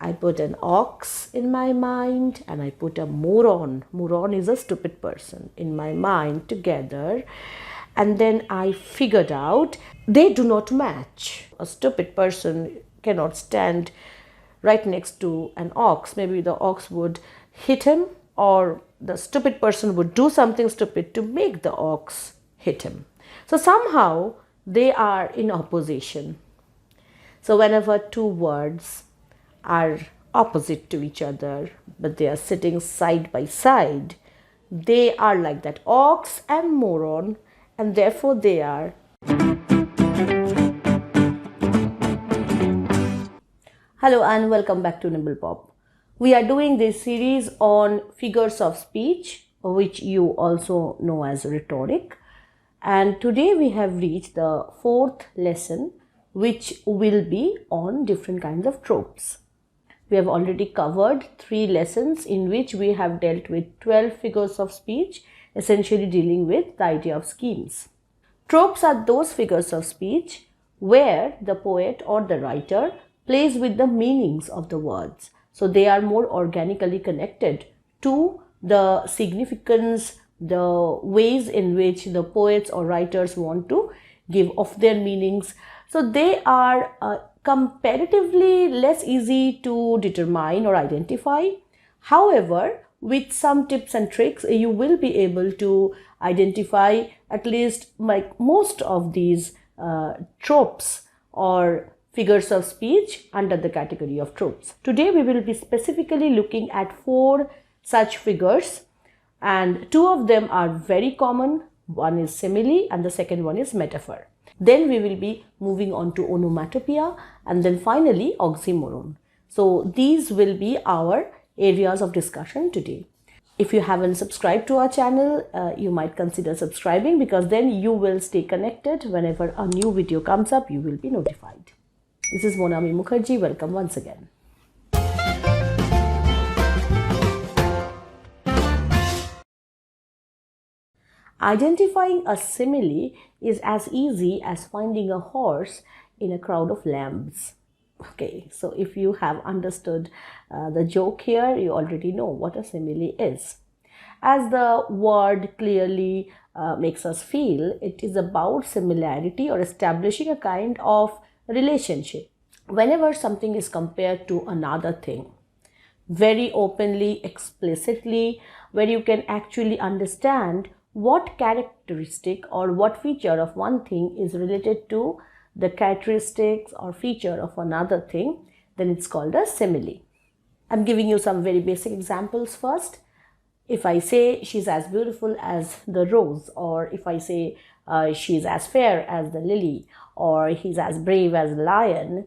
I put an ox in my mind and I put a moron. Moron is a stupid person in my mind together. And then I figured out they do not match. A stupid person cannot stand right next to an ox. Maybe the ox would hit him, or the stupid person would do something stupid to make the ox hit him. So somehow they are in opposition. So whenever two words are opposite to each other, but they are sitting side by side, they are like that, ox and moron, and therefore they are. Hello and welcome back to NibblePop. We are doing this series on figures of speech, which you also know as rhetoric. And today we have reached the fourth lesson, which will be on different kinds of tropes. We have already covered 3 lessons in which we have dealt with 12 figures of speech, essentially dealing with the idea of schemes. Tropes are those figures of speech where the poet or the writer plays with the meanings of the words. So they are more organically connected to the significance, the ways in which the poets or writers want to give of their meanings. So they are comparatively less easy to determine or identify. However, with some tips and tricks, you will be able to identify at least like most of these tropes or figures of speech under the category of tropes. Today we will be specifically looking at 4 such figures, and 2 of them are very common. One is simile and the second one is metaphor. Then we will be moving on to onomatopoeia and then finally oxymoron. So these will be our areas of discussion today. If you haven't subscribed to our channel, you might consider subscribing, because then you will stay connected. Whenever a new video comes up, you will be notified. This is Monami Mukherjee. Welcome once again. Identifying a simile is as easy as finding a horse in a crowd of lambs. Okay, so if you have understood the joke here, you already know what a simile is. As the word clearly makes us feel, it is about similarity or establishing a kind of relationship. Whenever something is compared to another thing, very openly, explicitly, where you can actually understand what characteristic or what feature of one thing is related to the characteristics or feature of another thing, then it's called a simile. I'm giving you some very basic examples first. If I say she's as beautiful as the rose, or if I say she's as fair as the lily, or he's as brave as the lion,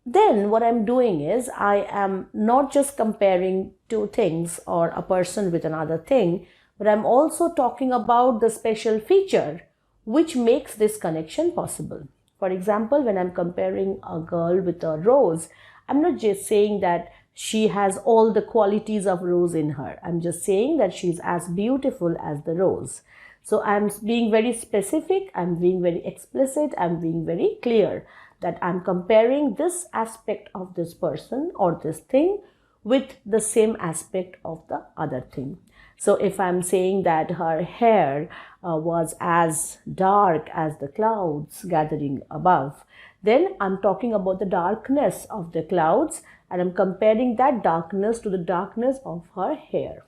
then what I'm doing is I am not just comparing 2 things or a person with another thing, but I'm also talking about the special feature which makes this connection possible. For example, when I'm comparing a girl with a rose, I'm not just saying that she has all the qualities of rose in her. I'm just saying that she's as beautiful as the rose. So I'm being very specific, I'm being very explicit, I'm being very clear that I'm comparing this aspect of this person or this thing with the same aspect of the other thing. So if I'm saying that her hair was as dark as the clouds gathering above, then I'm talking about the darkness of the clouds, and I'm comparing that darkness to the darkness of her hair.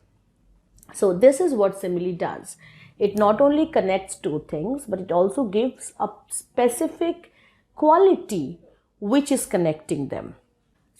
So this is what simile does. It not only connects 2 things, but it also gives a specific quality which is connecting them.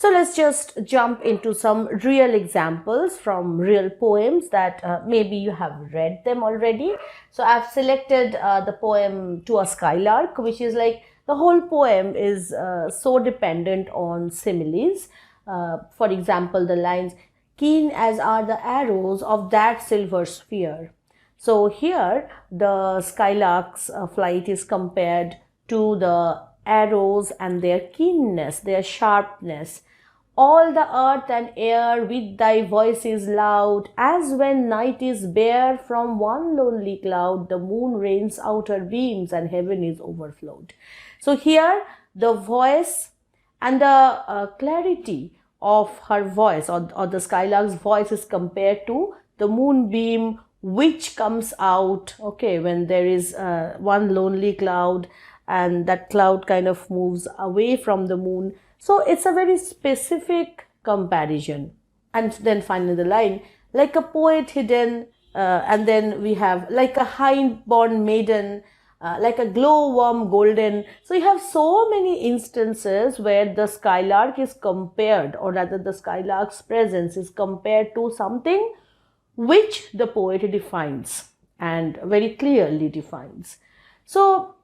So let's just jump into some real examples from real poems that maybe you have read them already. So I've selected the poem To a Skylark, which is like the whole poem is so dependent on similes. For example, the lines, keen as are the arrows of that silver sphere. So here the skylark's flight is compared to the arrows and their keenness, their sharpness. All the earth and air with thy voice is loud, as when night is bare from one lonely cloud, the moon rains out her beams and heaven is overflowed. So here the voice and the clarity of her voice, or the skylark's voice, is compared to the moonbeam which comes out, okay, when there is one lonely cloud and that cloud kind of moves away from the moon. So it's a very specific comparison. And then finally the line, like a poet hidden, and then we have like a high-born maiden, like a glowworm golden. So you have so many instances where the skylark is compared, or rather the skylark's presence is compared to something which the poet defines and very clearly defines. So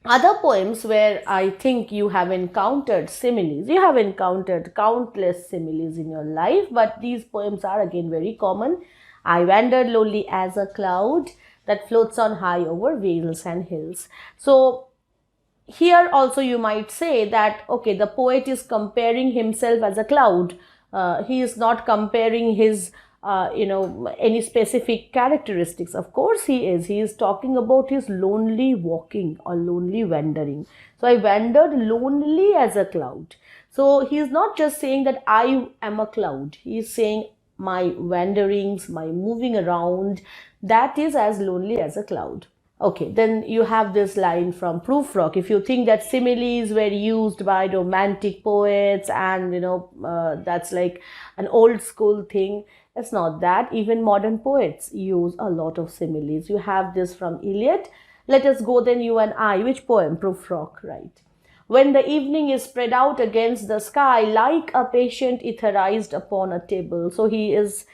other poems where I think you have encountered similes, you have encountered countless similes in your life, but these poems are again very common. I wandered lonely as a cloud that floats on high over vales and hills. So here also you might say that, okay, the poet is comparing himself as a cloud. He is not comparing his any specific characteristics. Of course he is talking about his lonely walking or lonely wandering. So I wandered lonely as a cloud. So he is not just saying that I am a cloud. He is saying my wanderings, my moving around, that is as lonely as a cloud. Okay, then you have this line from Prufrock. If you think that similes were used by romantic poets and that's like an old school thing, it's not that. Even modern poets use a lot of similes. You have this from Eliot. Let us go then, you and I. Which poem? Prufrock, right? When the evening is spread out against the sky like a patient etherized upon a table. So he is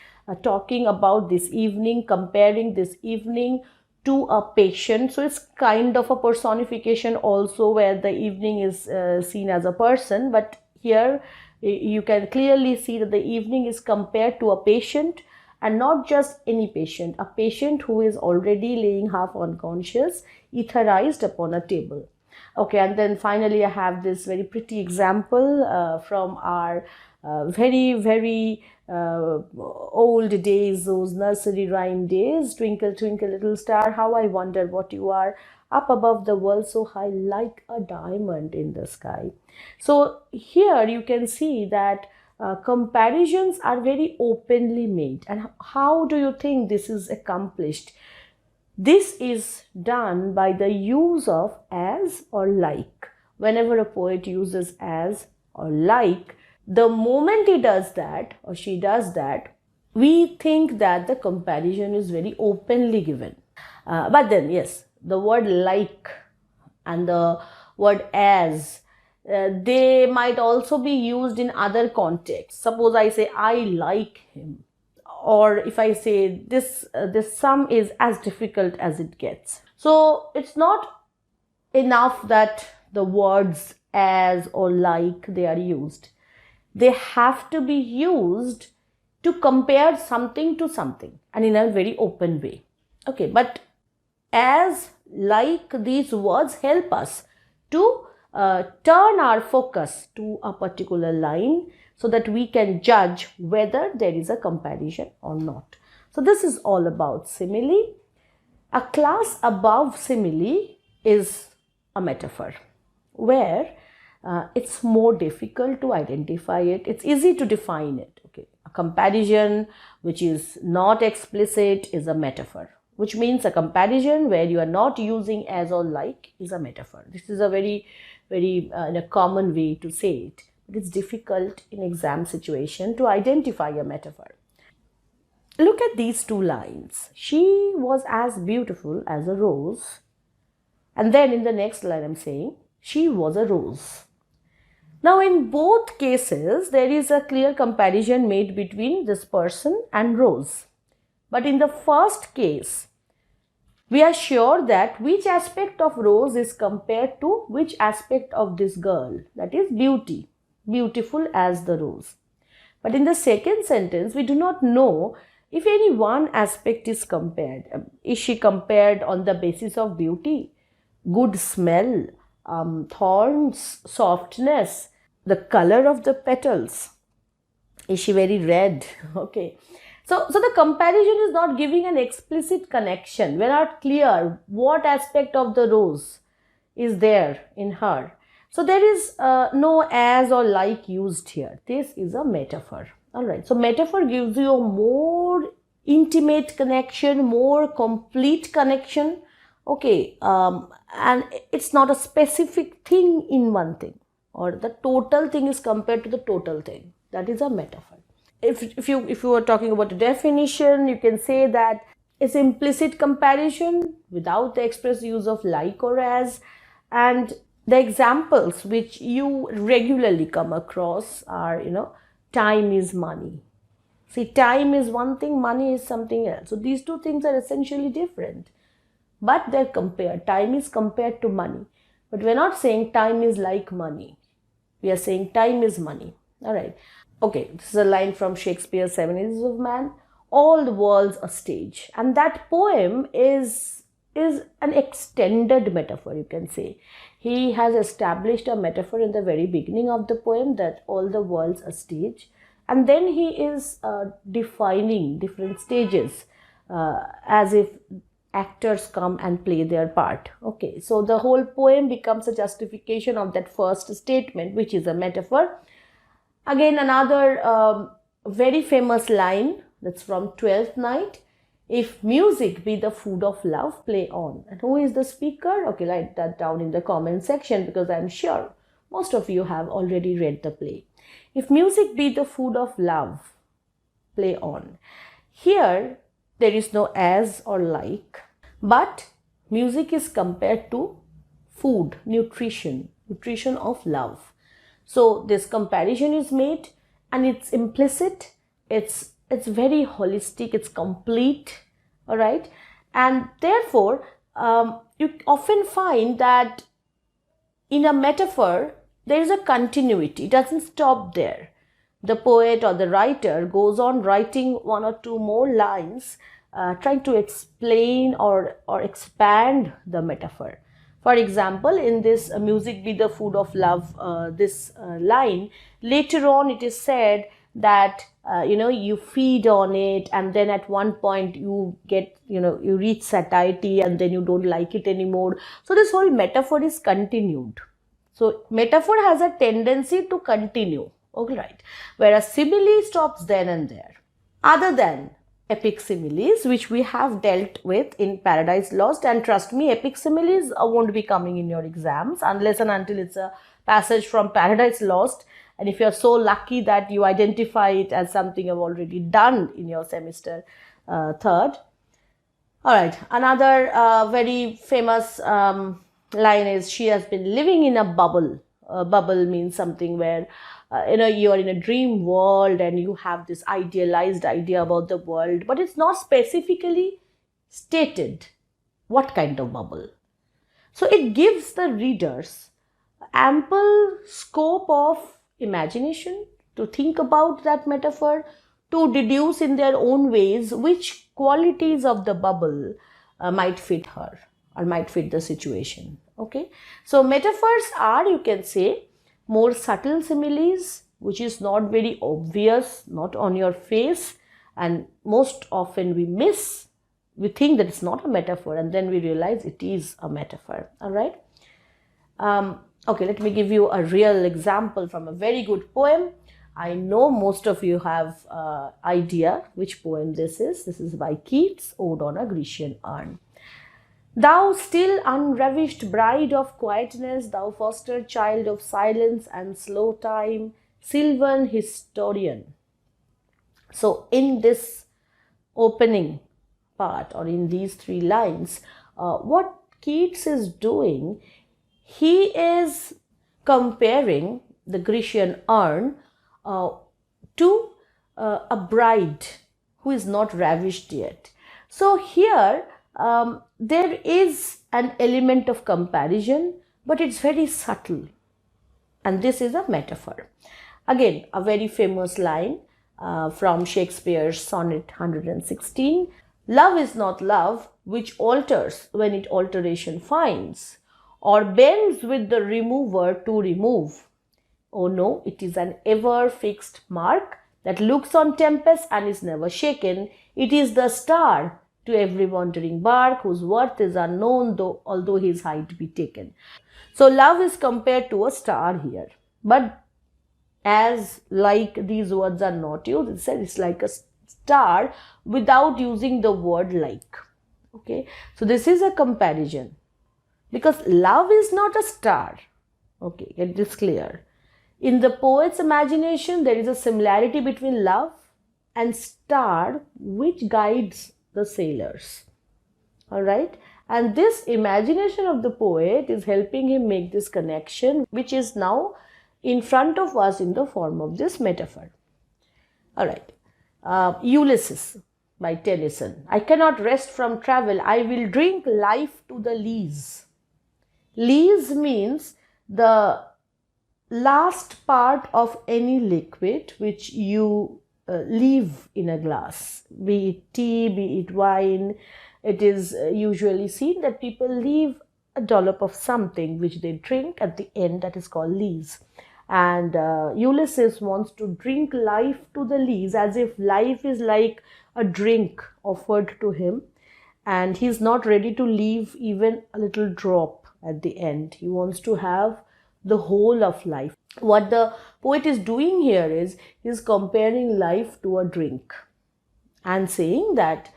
talking about this evening, comparing this evening to a patient. So it's kind of a personification also, where the evening is seen as a person, but here you can clearly see that the evening is compared to a patient, and not just any patient, a patient who is already laying half unconscious, etherized upon a table. Okay, and then finally I have this very pretty example from our very old days, those nursery rhyme days. Twinkle, twinkle, little star, how I wonder what you are, up above the world so high, like a diamond in the sky. So here you can see that comparisons are very openly made. And how do you think this is accomplished? This is done by the use of as or like. Whenever a poet uses as or like, the moment he does that or she does that, we think that the comparison is very openly given. But then, yes, the word like and the word as, they might also be used in other contexts. Suppose I say, I like him. Or if I say, this sum is as difficult as it gets. So it's not enough that the words as or like, they are used. They have to be used to compare something to something, and in a very open way. Okay, but as, like, these words help us to turn our focus to a particular line so that we can judge whether there is a comparison or not. So this is all about simile. A class above simile is a metaphor where it's more difficult to identify it. It's easy to define it. Okay, a comparison which is not explicit is a metaphor, which means a comparison where you are not using as or like is a metaphor. This is a very in a common way to say it. But it's difficult in exam situation to identify a metaphor. Look at these two lines. She was as beautiful as a rose. And then in the next line I'm saying, she was a rose. Now in both cases, there is a clear comparison made between this person and rose. But in the first case, we are sure that which aspect of rose is compared to which aspect of this girl, that is beauty, beautiful as the rose. But in the second sentence, we do not know if any one aspect is compared. Is she compared on the basis of beauty, good smell, thorns, softness, the color of the petals? Is she very red? Okay. So the comparison is not giving an explicit connection. We're not clear what aspect of the rose is there in her. So there is no as or like used here. This is a metaphor. All right. So metaphor gives you a more intimate connection, more complete connection. Okay. And it's not a specific thing in one thing, or the total thing is compared to the total thing. That is a metaphor. If you are talking about a definition, you can say that it's implicit comparison without the express use of like or as. And the examples which you regularly come across are, time is money. See, time is one thing, money is something else. So these two things are essentially different, but they're compared. Time is compared to money, but we're not saying time is like money. We are saying time is money. All right. Okay, this is a line from Shakespeare's Seven Ages of Man. All the world's a stage. And that poem is an extended metaphor, you can say. He has established a metaphor in the very beginning of the poem that all the world's a stage. And then he is defining different stages as if actors come and play their part. Okay, so the whole poem becomes a justification of that first statement, which is a metaphor. Again, another very famous line, that's from Twelfth Night. If music be the food of love, play on. And who is the speaker? Okay, write that down in the comment section, because I'm sure most of you have already read the play. If music be the food of love, play on. Here, there is no as or like, but music is compared to food, nutrition of love. So this comparison is made, and it's implicit, it's very holistic, it's complete, all right? And therefore, you often find that in a metaphor, there is a continuity. It doesn't stop there. The poet or the writer goes on writing one or two more lines, trying to explain or expand the metaphor. For example, in this music be the food of love, this line, later on it is said that, you feed on it, and then at one point you get, you reach satiety, and then you don't like it anymore. So this whole metaphor is continued. So metaphor has a tendency to continue, all right, whereas simile stops then and there. Other than epic similes, which we have dealt with in Paradise Lost, and trust me, epic similes won't be coming in your exams unless and until it's a passage from Paradise Lost, and if you're so lucky that you identify it as something you've already done in your semester third. All right, another very famous line is, she has been living in a bubble. Bubble means something where you are in a dream world and you have this idealized idea about the world, but it's not specifically stated what kind of bubble. So it gives the readers ample scope of imagination to think about that metaphor, to deduce in their own ways which qualities of the bubble might fit her or might fit the situation. Okay, so metaphors are, you can say, more subtle similes, which is not very obvious, not on your face, and most often we think that it's not a metaphor, and then we realize it is a metaphor. All right. Okay, let me give you a real example from a very good poem. I know most of you have idea which poem this is. This is by Keats, Ode on a Grecian Urn. Thou still unravished bride of quietness, thou foster child of silence and slow time, sylvan historian. So in this opening part, or in these three lines, what Keats is doing, he is comparing the Grecian urn to a bride who is not ravished yet. So here there is an element of comparison, but it's very subtle, and this is a metaphor. Again, a very famous line from Shakespeare's Sonnet 116. Love is not love which alters when it alteration finds, or bends with the remover to remove. Oh no, it is an ever fixed mark that looks on tempest and is never shaken. It is the star to every wandering bark whose worth is unknown, although his height be taken. So love is compared to a star here, but as like these words are not used, instead it's like a star without using the word like. Okay, so this is a comparison, because love is not a star. Okay, get this clear. In the poet's imagination, there is a similarity between love and star which guides the sailors. Alright, and this imagination of the poet is helping him make this connection, which is now in front of us in the form of this metaphor. Alright, Ulysses by Tennyson. I cannot rest from travel, I will drink life to the lees. Lees means the last part of any liquid which you leave in a glass, be it tea, be it wine. It is usually seen that people leave a dollop of something which they drink at the end, that is called lees. And Ulysses wants to drink life to the lees, as if life is like a drink offered to him, and he's not ready to leave even a little drop at the end. He wants to have the whole of life. What the poet is doing here is he's comparing life to a drink and saying that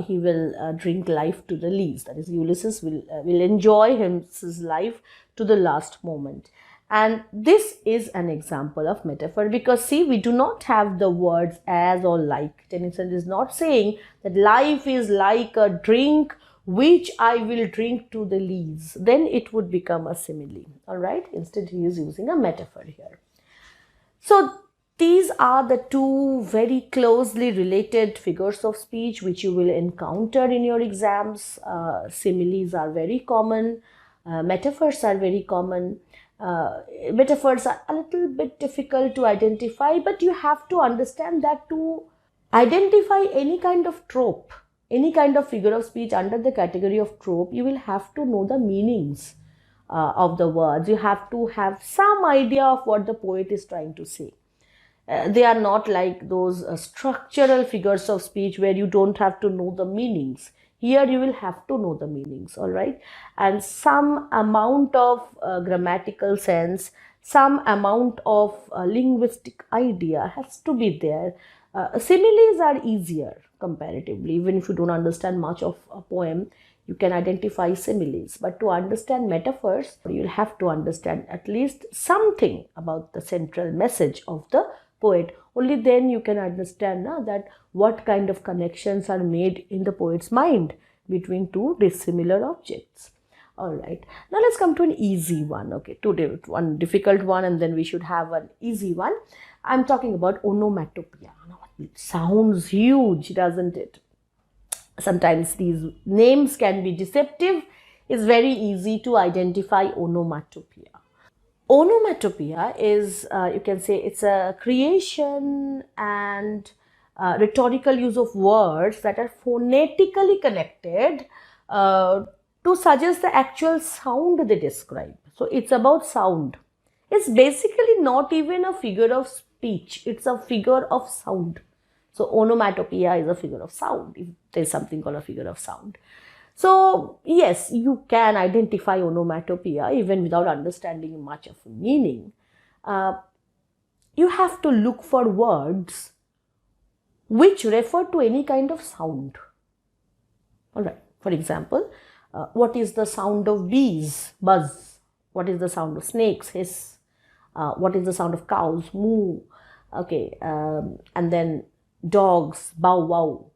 he will drink life to the least. That is, Ulysses will enjoy his life to the last moment. And this is an example of metaphor, because see, we do not have the words as or like. Tennyson is not saying that life is like a drink which I will drink to the lees. Then it would become a simile. All right. Instead, he is using a metaphor here. So these are the two very closely related figures of speech which you will encounter in your exams. Similes are very common. Metaphors are very common. Metaphors are a little bit difficult to identify, but you have to understand that to identify any kind of trope, any kind of figure of speech under the category of trope, you will have to know the meanings of the words. You have to have some idea of what the poet is trying to say. They are not like those structural figures of speech where you don't have to know the meanings. Here you will have to know the meanings, all right? And some amount of grammatical sense, some amount of linguistic idea has to be there. Similes are easier comparatively. Even if you don't understand much of a poem, you can identify similes. But to understand metaphors, you'll have to understand at least something about the central message of the poet. Only then you can understand that what kind of connections are made in the poet's mind between two dissimilar objects. All right. Now let's come to an easy one. Okay, one difficult one, and then we should have an easy one. I'm talking about onomatopoeia. It sounds huge, doesn't it? Sometimes these names can be deceptive. It's very easy to identify onomatopoeia. Onomatopoeia is, you can say, it's a creation and rhetorical use of words that are phonetically connected to suggest the actual sound they describe. So it's about sound. It's basically not even a figure of speech. It's a figure of sound. So onomatopoeia is a figure of sound, if there's something called a figure of sound. So yes, you can identify onomatopoeia even without understanding much of meaning. You have to look for words which refer to any kind of sound. All right. For example, what is the sound of bees? Buzz. What is the sound of snakes? Hiss. What is the sound of cows? Moo. Okay. And then dogs, bow wow.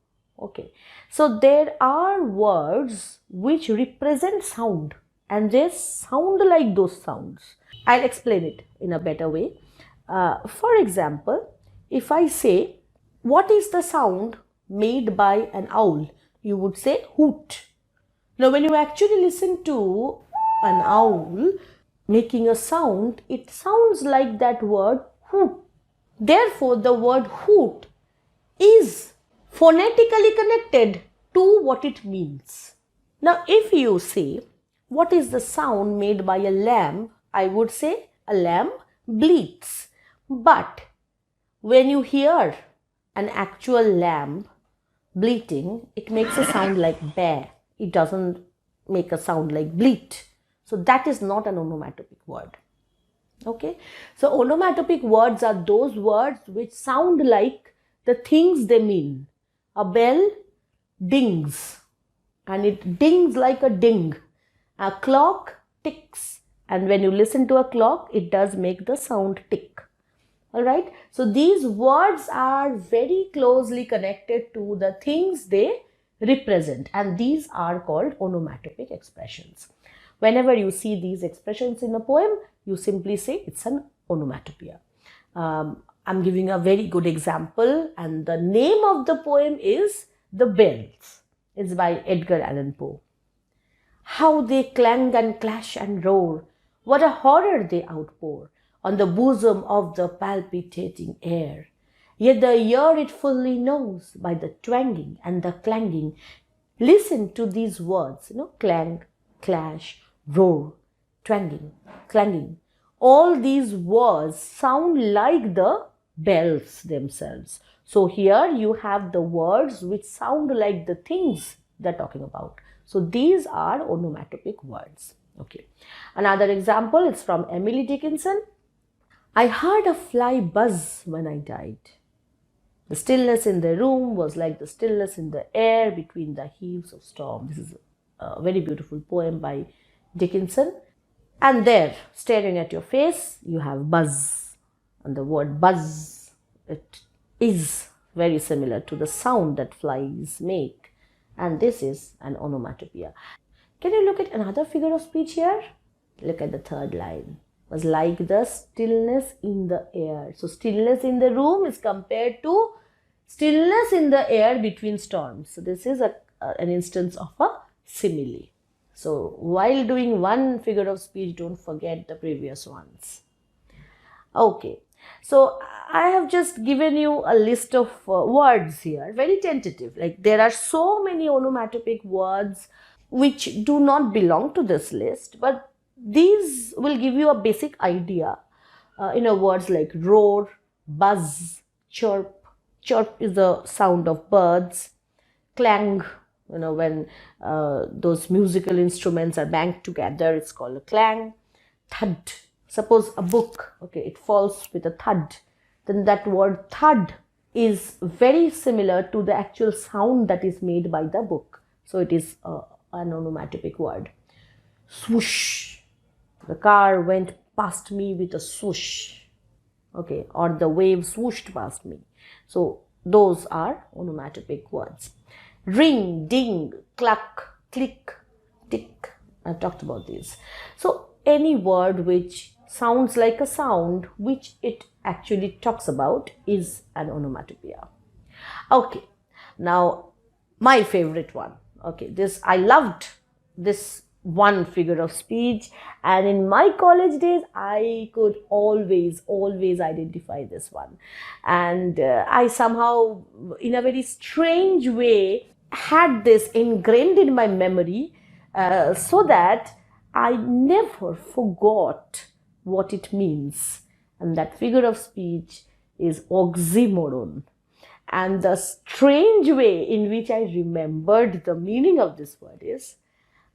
Okay, so there are words which represent sound and they sound like those sounds. I'll explain it in a better way. For example, if I say, what is the sound made by an owl? You would say hoot. Now when you actually listen to an owl making a sound, it sounds like that word hoot. Therefore, the word hoot is phonetically connected to what it means. Now, if you say, what is the sound made by a lamb? I would say a lamb bleats. But when you hear an actual lamb bleating, it makes a sound like bear. It doesn't make a sound like bleat. So that is not an onomatopic word. Okay, so onomatopic words are those words which sound like the things they mean. A bell dings, and it dings like a ding. A clock ticks, and when you listen to a clock, it does make the sound tick. All right, so these words are very closely connected to the things they represent, and these are called onomatopic expressions. Whenever you see these expressions in a poem, you simply say it's an onomatopoeia. I'm giving a very good example, and the name of the poem is The Bells. It's by Edgar Allan Poe. How they clang and clash and roar, what a horror they outpour on the bosom of the palpitating air. Yet the ear it fully knows by the twanging and the clanging. Listen to these words, clang, clash, roar, twanging, clanging. All these words sound like the bells themselves. So here you have the words which sound like the things they're talking about. So these are onomatopic words. Okay. Another example is from Emily Dickinson. I heard a fly buzz when I died. The stillness in the room was like the stillness in the air between the heaves of storm. This is a very beautiful poem by Dickinson. And there, staring at your face, you have buzz. And the word buzz, it is very similar to the sound that flies make. And this is an onomatopoeia. Can you look at another figure of speech here? Look at the third line. It was like the stillness in the air. So stillness in the room is compared to stillness in the air between storms. So this is an instance of a simile. So while doing one figure of speech, don't forget the previous ones. Okay. So I have just given you a list of words here, very tentative. Like there are so many onomatopic words which do not belong to this list, but these will give you a basic idea. Words like roar, buzz, chirp. Chirp is the sound of birds. Clang, when those musical instruments are banged together, it's called a clang. Thud. Suppose a book, okay, it falls with a thud. Then that word thud is very similar to the actual sound that is made by the book. So it is an onomatopic word. Swoosh. The car went past me with a swoosh. Okay, or the wave swooshed past me. So those are onomatopic words. Ring, ding, cluck, click, tick. I've talked about these. So any word which sounds like a sound which it actually talks about is an onomatopoeia. Okay, now my favorite one. Okay, I loved this one figure of speech, and in my college days I could always identify this one, and I somehow in a very strange way had this ingrained in my memory, so that I never forgot what it means. And that figure of speech is oxymoron. And the strange way in which I remembered the meaning of this word is,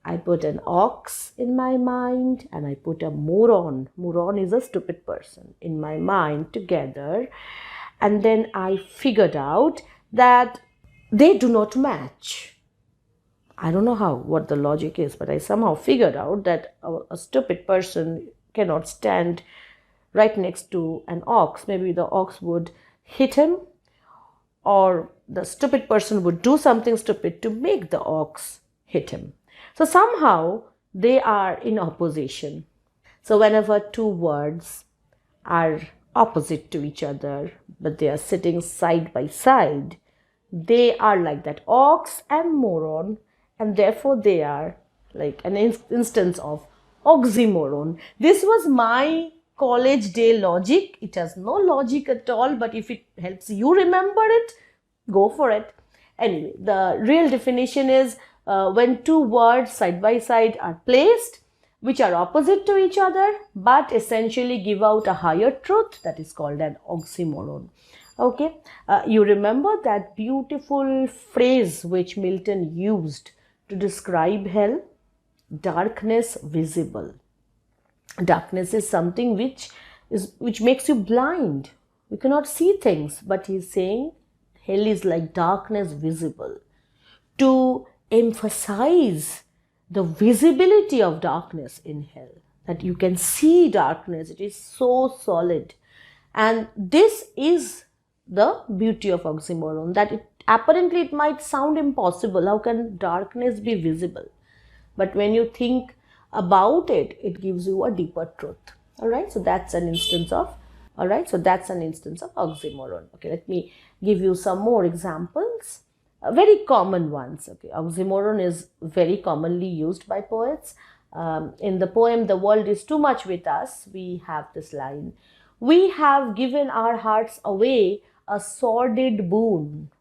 I put an ox in my mind and I put a moron. Moron is a stupid person in my mind together. And then I figured out that they do not match. I don't know what the logic is, but I somehow figured out that a stupid person cannot stand right next to an ox. Maybe the ox would hit him, or the stupid person would do something stupid to make the ox hit him. So somehow they are in opposition. So whenever two words are opposite to each other, but they are sitting side by side, they are like that, ox and moron, and therefore they are like an instance of oxymoron. This was my college day logic. It has no logic at all, but if it helps you remember it, go for it. Anyway, the real definition is when two words side by side are placed, which are opposite to each other, but essentially give out a higher truth, that is called an oxymoron. Okay, you remember that beautiful phrase which Milton used to describe hell? Darkness visible. Darkness is something which makes you blind. We cannot see things, but he's saying hell is like darkness visible. To emphasize the visibility of darkness in hell, that you can see darkness, it is so solid. And this is the beauty of oxymoron, that apparently it might sound impossible. How can darkness be visible? But when you think about it, it gives you a deeper truth. All right, so that's an instance of oxymoron. Okay, let me give you some more examples, very common ones. Okay, oxymoron is very commonly used by poets. In the poem "The World Is Too Much With Us," we have this line: "We have given our hearts away, a sordid boon."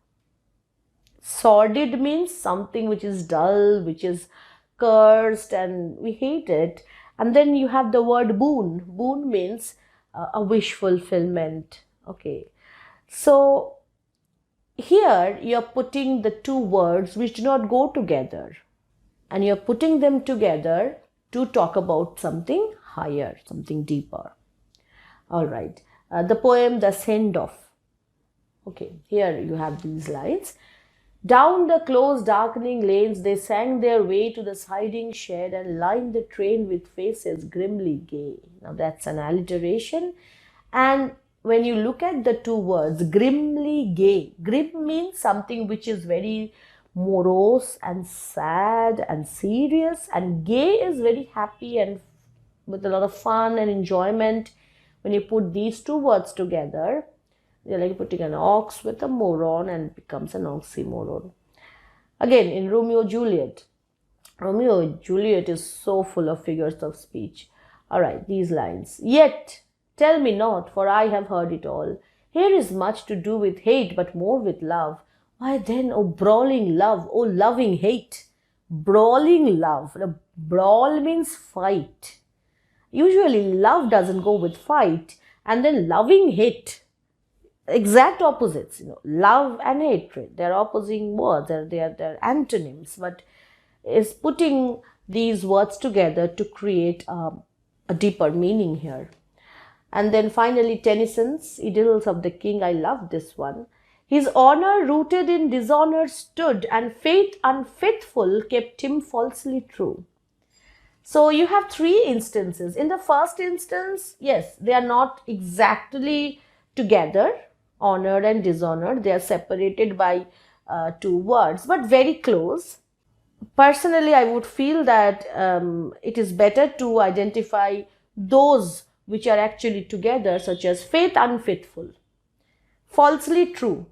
Sordid means something which is dull, which is cursed, and we hate it. And then you have the word boon. Boon means a wish fulfillment. Okay, so here you're putting the two words which do not go together, and you're putting them together to talk about something higher, something deeper. All right, the poem "The Send Off." Okay, here you have these lines. "Down the close darkening lanes they sang their way to the siding shed and lined the train with faces grimly gay." Now that's an alliteration. And when you look at the two words, grimly gay, grim means something which is very morose and sad and serious, and gay is very happy and with a lot of fun and enjoyment. When you put these two words together, they're like putting an ox with a moron, and it becomes an oxymoron. Again, in Romeo and Juliet is so full of figures of speech. All right, these lines. "Yet, tell me not, for I have heard it all. Here is much to do with hate, but more with love. Why then, O brawling love, O loving hate?" Brawling love. Now, brawl means fight. Usually, love doesn't go with fight. And then loving hate. Exact opposites, love and hatred. They're opposing words, they're antonyms, but is putting these words together to create a deeper meaning here. And then finally, Tennyson's "Idylls of the King." I love this one. "His honor rooted in dishonor stood, and fate unfaithful kept him falsely true." So you have three instances. In the first instance, yes, they are not exactly together. Honor and dishonor, they are separated by two words, but very close. Personally, I would feel that it is better to identify those which are actually together, such as faith unfaithful, falsely true.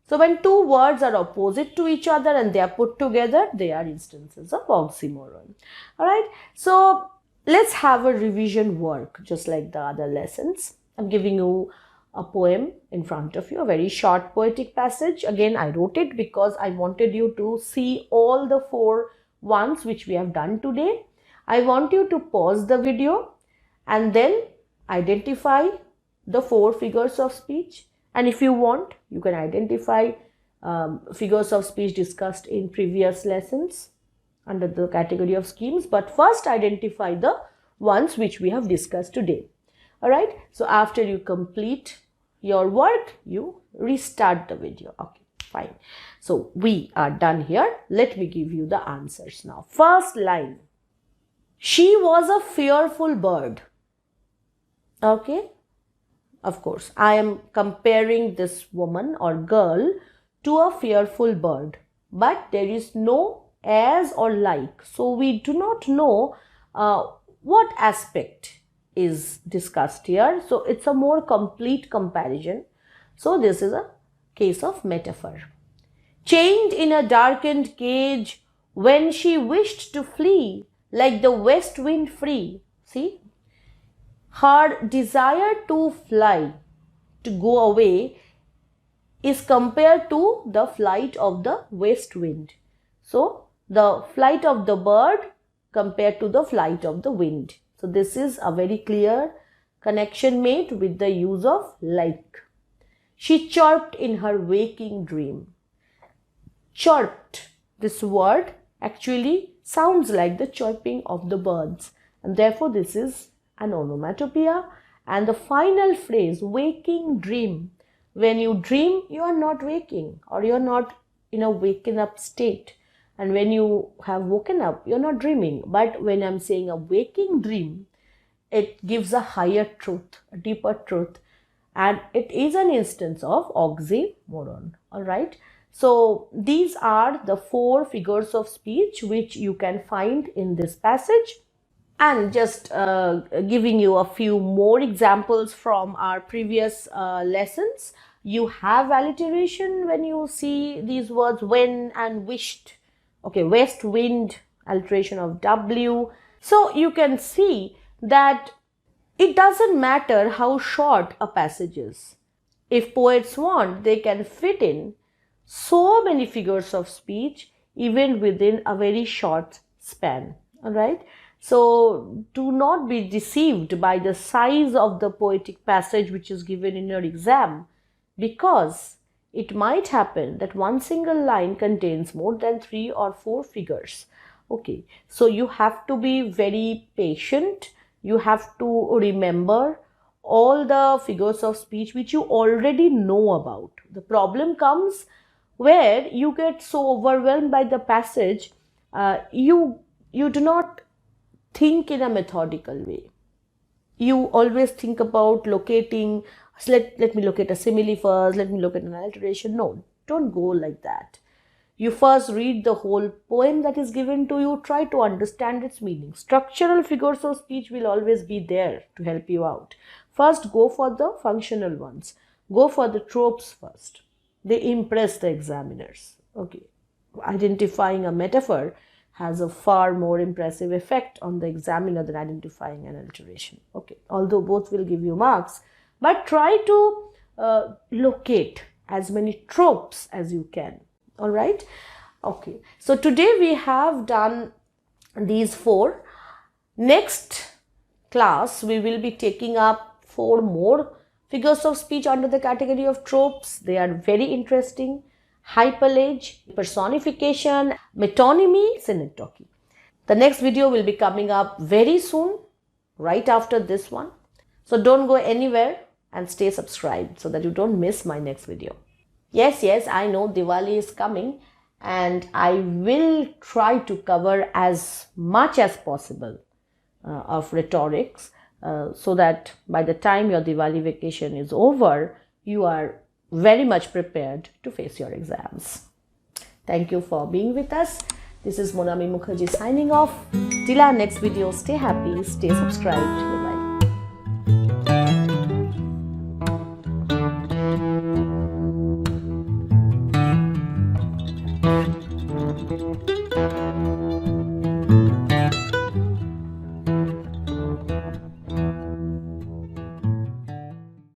So when two words are opposite to each other and they are put together, they are instances of oxymoron. All right, so let's have a revision work just like the other lessons. I'm giving you a poem in front of you, a very short poetic passage. Again, I wrote it because I wanted you to see all the four ones which we have done today. I want you to pause the video and then identify the four figures of speech. And if you want, you can identify figures of speech discussed in previous lessons under the category of schemes. But first identify the ones which we have discussed today. All right. So after you complete your work, you restart the video. Okay, fine. So we are done here. Let me give you the answers now. First line. "She was a fearful bird." Okay. Of course, I am comparing this woman or girl to a fearful bird. But there is no as or like. So we do not know what aspect is discussed here. So it's a more complete comparison. So this is a case of metaphor. "Chained in a darkened cage, when she wished to flee, like the west wind free." See, her desire to fly, to go away, is compared to the flight of the west wind. So the flight of the bird compared to the flight of the wind. So this is a very clear connection made with the use of like. She chirped in her waking dream. Chirped. This word actually sounds like the chirping of the birds, and therefore this is an onomatopoeia. And the final phrase, waking dream. When you dream, you are not waking, or you are not in a waken up state. And when you have woken up, you're not dreaming. But when I'm saying a waking dream, it gives a higher truth, a deeper truth. And it is an instance of oxymoron. All right. So these are the 4 figures of speech which you can find in this passage. And just giving you a few more examples from our previous lessons. You have alliteration when you see these words when and wished. Okay, west wind, alliteration of W. So you can see that it doesn't matter how short a passage is. If poets want, they can fit in so many figures of speech even within a very short span. All right. So do not be deceived by the size of the poetic passage which is given in your exam, because it might happen that one single line contains more than 3 or 4 figures. Okay, so you have to be very patient. You have to remember all the figures of speech which you already know about. The problem comes where you get so overwhelmed by the passage, you do not think in a methodical way. You always think about locating, let me locate a simile first, let me locate an alliteration. No, don't go like that. You first read the whole poem that is given to you, try to understand its meaning. Structural figures of speech will always be there to help you out. First, go for the functional ones. Go for the tropes first. They impress the examiners. Okay, identifying a metaphor has a far more impressive effect on the examiner than identifying an alliteration. Okay, although both will give you marks, but try to locate as many tropes as you can. All right. Okay, so today we have done these 4. Next class we will be taking up 4 more figures of speech under the category of tropes. They are very interesting. Hyperlage, personification, metonymy, synecdoche. The next video will be coming up very soon, right after this one. So don't go anywhere and stay subscribed so that you don't miss my next video. Yes, I know Diwali is coming, and I will try to cover as much as possible of rhetorics so that by the time your Diwali vacation is over, you are very much prepared to face your exams. Thank you for being with us. This is Monami Mukherjee signing off. Till our next video, stay happy, stay subscribed. Bye-bye.